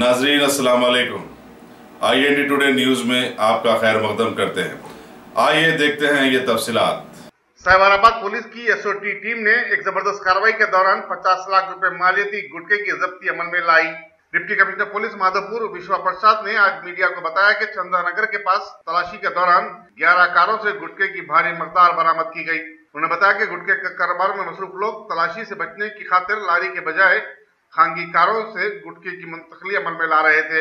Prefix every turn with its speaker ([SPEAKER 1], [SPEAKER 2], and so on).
[SPEAKER 1] नाजरीन अस्सलाम वालेकुम। IND टुडे न्यूज में आपका खैर मकदम करते हैं। आइए देखते हैं ये तफसीलात।
[SPEAKER 2] साइबराबाद पुलिस की SOT टीम ने एक जबरदस्त कार्रवाई के दौरान 50 लाख रुपए मालियती गुटखे की जब्ती अमल में लाई। डिप्टी कमिश्नर पुलिस माधोपुर विश्वा प्रसाद ने आज मीडिया को बताया कि चंदानगर के पास तलाशी के दौरान 11 कारों से गुटखे की भारी मकदार बरामद की गई। उन्होंने बताया कि गुटखे के कारोबार में मसरूफ लोग तलाशी से बचने की खातिर लारी के बजाय खानगी कारों से गुटखे की मुंतकली अमल में ला रहे थे।